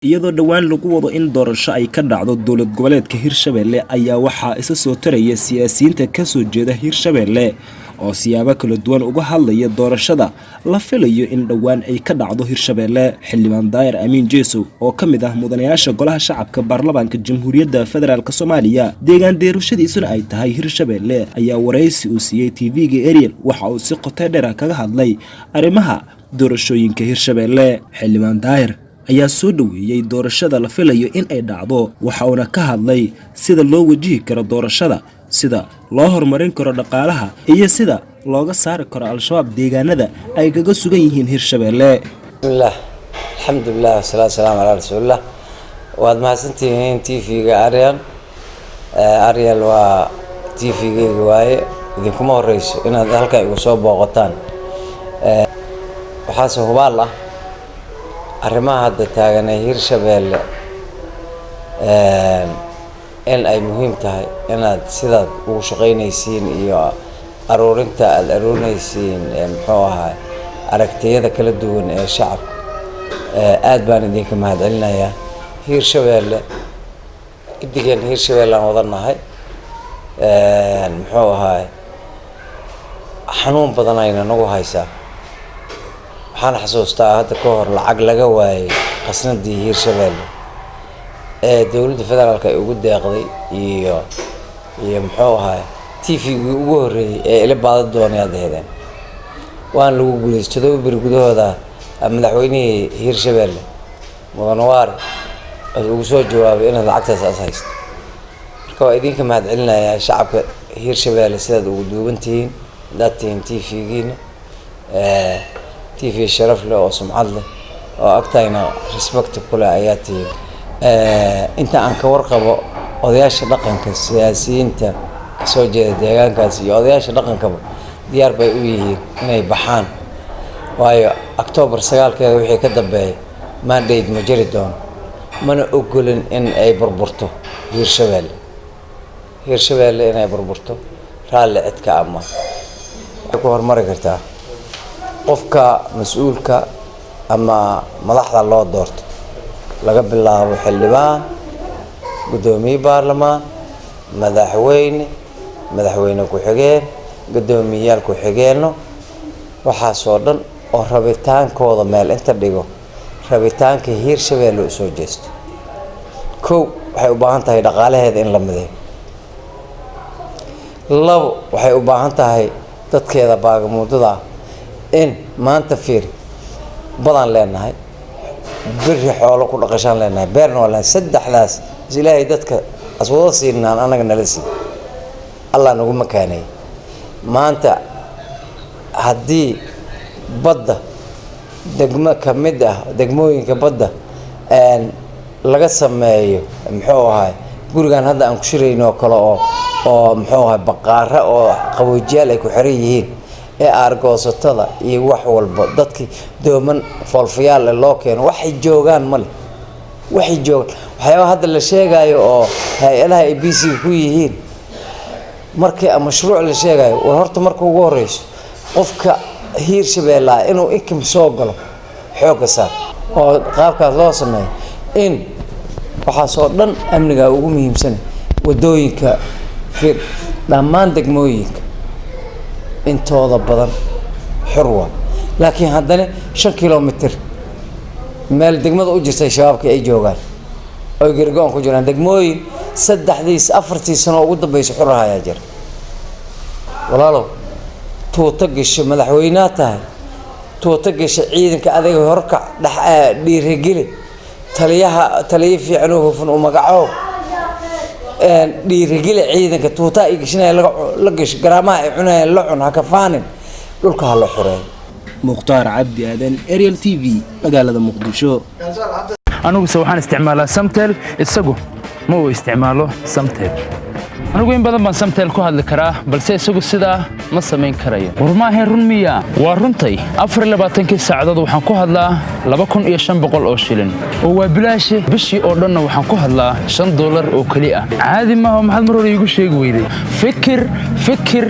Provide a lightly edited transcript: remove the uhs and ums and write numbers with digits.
iyadoo dhawaan lagu wado in doorasho ay ka dhacdo dowlad goboleedka Hirshabelle ayaa waxaa isa soo taraya siyaasiyiinta ka soo jeeda Hirshabelle oo siyaabo kala duwan uga hadlaya doorashada la filayo in dhawaan ay ka dhacdo Hirshabelle. Xildhibaan Daahir Amiin Jeesow oo ka mid ah mudanayaasha golaha shacabka baarlamaanka Jamhuuriyadda Federaalka Soomaaliya deegaan doorashadiisuna ay tahay Hirshabelle ayaa wareysi uu siiyay TV-ga Ariel waxa uu si qoto dheer kaga hadlay arrimaha doorashooyinka Hirshabelle. Xildhibaan Daahir ayaa soo dhaweeyay doorashada la filayo in ay dhacdo waxa uu ka hadlay sida loo wajihi karo doorashada, sida loo horumarin karo dhaqaalaha iyo sida looga saari karo al-shabaab deegaanada ay kaga sugan yihiin Hirshabelle. bismillah alxamdulillah wasalaatu wasalaamu ala rasuulillah. waad mahadsantihiin TV-ga Ariel waa TV-gayga waaye idinkuma horeyso inaad halkaa igu soo booqataan. waxaase hubaal ah arrimaha hadda taagan ee Hirshabelle in ay muhiim tahay inaad sidaad ugu shaqaynaysiin iyo aruurinta aad aruurinaysiin muxuu ahaa aragtiyada kala duwan ee shacabka aad baan idinka mahadcelinayaa. Hirshabelle idigan Hirshabelle aan wadanahay muxuu ahaa xanuun badan ayna nagu haysaa. waxaan xasuustaa hadda ka hor lacag laga waayay qasnadii Hirshabelle ee dowladda federaalka ay ugu deeqday iyo muxuu ahaa TV-gii ugu horeeyay ee ila baad doonayad heedeen waan lagu guuleystay 2 bir gudahooda madaxweynihii Hirshabelle Mudane Waare ugu soo jawaabay in lacagtaas haysto. marka waa idinka mahadcelinayaa shacabka Hirshabelle sidaad ugu duubantihiin dadtiin TV-giina TV sharaf leh oo sumcad leh oo agtayna respect ku leh ayaa tii inta aan ka warqabo odayaasha dhaqanka siyaasiyiinta soo jeeda deegaankaas iyo odayaasha dhaqanka diyaar bay u yihiin inay baxaan waayo October 9 wixii ka dambeeyay mandate ma jiri doono mana ogolin in ay burburto Hirshabelle inay burburto raalli cidka ama ku hormari kartaa qofka mas'uulka ama madaxda loo doorto laga bilaabo xildhibaan gudoomiye baarlamaan madaxweyne ku xigeen gudoomiyaal ku xigeenno waxa soo dhan oo rabitaankooda meel inta dhigo rabitaanka Hirshabelle u soo jeesto waxay u baahan tahay dhaqaalaheeda in la mideeyo. waxay u baahan tahay dadkeeda baagamuudada in maanta fiir badan leenahay biri xoolo ku dhaqashaan leenahay beerna wala saddexdaas ilaahay dadka aswada siinaan anaga nala sii Allah nagu makaanay maanta haddii badda degmo kamid ah degmooyinka badda laga sameeyo muxuu ahaa gurigan hadda aan ku shirayno kale oo muxuu ahaa baqaara oo qaboojiyaal ay ku xiran yihiin ee argoosatada iyo wax walba dadkii dooman foolfayaal loo keeno waxay joogaan male waxyaabo hadda la sheegayo oo hay'adaha ABC ku yihiin markii mashruuc la sheegayo horta marka ugu horeyso qofka Hirshabelle inuu income soo galo xoog saar oo qaabkaas loo sameeyo in waxa soo dhan amniga ugu muhiimsan wadooyinka fir dhammaan degmooyinka intooda badan xurwa laakiin haddana 5 kilomitir meel degmada u jirtay shabaabka ay joogaan oo gargoon ku jiraan degmooyin 3-4 sano ugu dambeysay xurra ayaa jira. walaalo tuuta gasho madaxweynaha tahay tuuta gasho ciidanka adiga horka dhiirigeli taliye fiican oo hufan oo magaco dhiirigeli ciidanka tuuta ay gashanay la gasho garaamaha ay cunayaan la cun ha ka faanin dhulka ha la xureeyo. Mukhtaar Cabdi Aadan Ariel TV magaalada Muqdisho. anigu waxaan isticmaalaa Samtel isagu ma uu isticmaalo Samtel. anigu in badan baan Samtel ku hadli karaa balse isagu sidaa ma sameyn karayo. warmaahay run miya waa runtay 24 saacadood waxaan ku hadlaa 2500 oo shilin oo waa bilaash bishii oo dhan waxaan ku hadlaa $5 oo kali ah caadi ma aha maxaad mar hore igu sheegi weyday fikir